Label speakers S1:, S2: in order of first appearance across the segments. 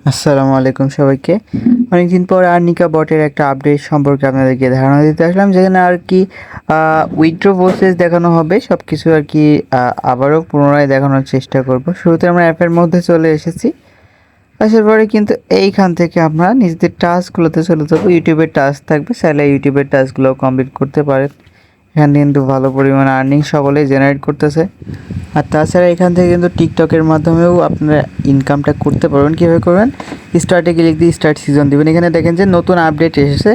S1: আসসালামু আলাইকুম সবাইকে। অনেকদিন পর আর্নিকা বটের একটা আপডেট সম্পর্কে আপনাদেরকে ধারণা দিতে আসলাম, যেখানে আর কি উইথড্র প্রসেস দেখানো হবে, সব কিছু আর কি আবারও পুনরায় দেখানোর চেষ্টা করব। শুরুতে আমরা অ্যাপের মধ্যে চলে এসেছি। আসার পরে কিন্তু এইখান থেকে আমরা নিজেদের টাস্কগুলোতে চলে যাবো। ইউটিউবের টাস্ক থাকবে, চাইলে ইউটিউবের টাস্কগুলো কমপ্লিট করতে পারেন। এখানে কিন্তু ভালো পরিমাণ আর্নিং সকলেই জেনারেট করতেছে। আর তাছাড়া এখান থেকে কিন্তু টিকটকের মাধ্যমেও আপনারা ইনকামটা করতে পারবেন। কীভাবে করবেন? স্টার্টে ক্লিক দিয়ে স্টার্ট সিজন দিবেন। এখানে দেখেন যে নতুন আপডেট এসেছে,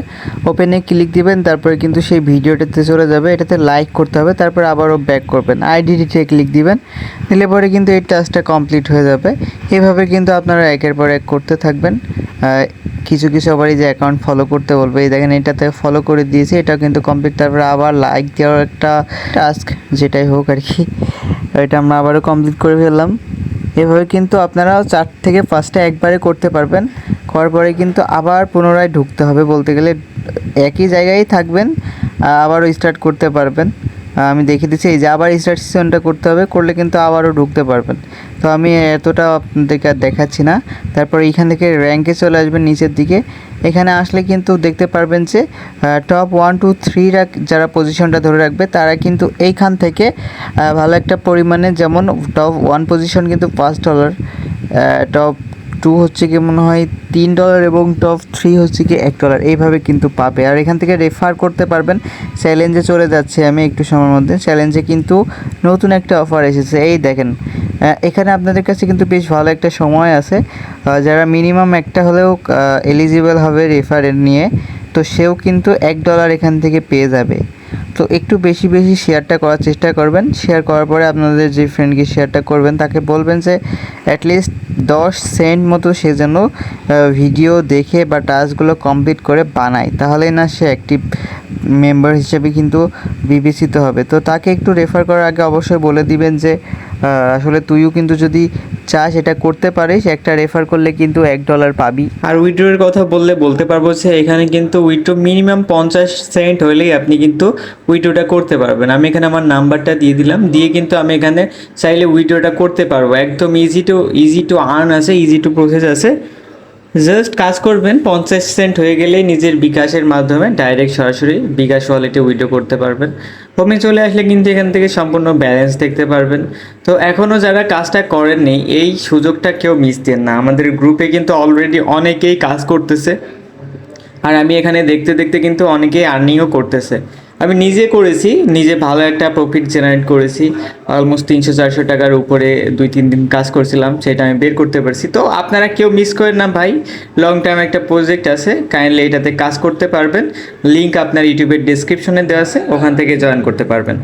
S1: ওপেনে ক্লিক দিবেন, তারপরে কিন্তু সেই ভিডিওটাতে চলে যাবে। এটাতে লাইক করতে হবে, তারপরে আবারও ব্যাক করবেন, আইডিটিতে ক্লিক দিবেন, দিলে পরে কিন্তু এই টাস্কটা কমপ্লিট হয়ে যাবে। এভাবে কিন্তু আপনারা একের পর এক করতে থাকবেন। কিছু কিছু আবারই যে অ্যাকাউন্ট ফলো করতে বলবে, এই দেখেন এটাতে ফলো করে দিয়েছি, এটা কিন্তু কমপ্লিট। তারপরে আবার লাইক দেওয়ার একটা টাস্ক, যেটাই হোক আর কি, এটা আমরা আবারও কমপ্লিট করে ফেললাম। এভাবে কিন্তু আপনারা 4 থেকে 5টা একবারে করতে পারবেন। করার পরে কিন্তু আবার পুনরায় ঢুকতে হবে, বলতে গেলে একই জায়গায় থাকবেন, আবারও স্টার্ট করতে পারবেন। আমি দেখিয়ে দিচ্ছি, এই যে আবার স্টার্ট সেশনটা করতে হবে, করলে কিন্তু আবারও ঢুকতে পারবেন। তো আমি এতটা আপনাদেরকে আর দেখাচ্ছি না। তারপর এইখান থেকে র্যাঙ্কে চলে আসবেন নিচের দিকে। এখানে আসলে কিন্তু দেখতে পারবেন যে টপ 1 2 3 যারা পজিশনটা ধরে রাখবে, তারা কিন্তু এইখান থেকে ভালো একটা পরিমাণে, যেমন টপ 1 পজিশন কিন্তু $5, টপ 2 হচ্ছে কি মনে হয় $3, এবং টপ 3 হচ্ছে কি $1, এইভাবে কিন্তু পাবে। আর এখান থেকে রেফার করতে পারবেন। চ্যালেঞ্জে চলে যাচ্ছে আমি একটু সময়ের মধ্যে। চ্যালেঞ্জে কিন্তু নতুন একটা অফার এসেছে, এই দেখেন। এখানে আপনাদের কাছে কিন্তু বেশ ভালো একটা সময় আছে। যারা মিনিমাম একটা হলেও এলিজিবল হবে রেফারের নিয়ে, তো সেও কিন্তু $1 এখান থেকে পেয়ে যাবে। তো একটু বেশি বেশি শেয়ারটা করার চেষ্টা করবেন। শেয়ার করার পরে আপনাদের যে ফ্রেন্ডকে শেয়ারটা করবেন, তাকে বলবেন যে অ্যাটলিস্ট 10 সেন্ট মতো সে যেন ভিডিও দেখে বা টাস্কগুলো কমপ্লিট করে বানায়, তাহলেই না সে অ্যাক্টিভ মেম্বার হিসেবে কিন্তু বিবেচিত হবে। তো তাকে একটু রেফার করার আগে অবশ্যই বলে দিবেন যে আসলে তুইও কিন্তু যদি চাস এটা করতে পারিস, একটা রেফার করলে কিন্তু $1 পাবি।
S2: আর উইথড্রোর কথা বলতে পারবো যে এখানে কিন্তু উইথড্রো মিনিমাম 50 সেন্ট হলেই আপনি কিন্তু উইথড্রোটা করতে পারবেন। আমি এখানে আমার নাম্বারটা দিয়ে দিলাম, দিয়ে কিন্তু আমি এখানে চাইলে উইথড্রোটা করতে পারবো। একদম ইজি টু আর্ন আছে, ইজি টু প্রসেস আছে। জাস্ট কাজ করবেন, 50 সেন্ট হয়ে গেলেই নিজের বিকাশের মাধ্যমে ডাইরেক্ট সরাসরি বিকাশ ওয়ালেটে উইথড্র করতে পারবেন। হোমে চলে আসলে কিন্তু এখান থেকে সম্পূর্ণ ব্যালেন্স দেখতে পারবেন। তো এখনও যারা কাজটা করেননি, এই সুযোগটা কেউ মিস দেন না। আমাদের গ্রুপে কিন্তু অলরেডি অনেকেই কাজ করতেছে, আর আমি এখানে দেখতে দেখতে কিন্তু অনেকেই আর্নিংও করতেছে। আমি নিজে করেছি, নিজে ভালো একটা প্রফিট জেনারেট করেছি। অলমোস্ট 300-400 টাকার উপরে 2-3 দিন কাজ করছিলাম, সেটা আমি বের করতে পারছি। তো আপনারা কেউ মিস করেন না ভাই, লং টার্ম একটা প্রজেক্ট আছে, কাইন্ডলি এটাতে কাজ করতে পারবেন। লিঙ্ক আপনার ইউটিউবের ডিসক্রিপশনে দেওয়া আছে, ওখান থেকে জয়েন করতে পারবেন।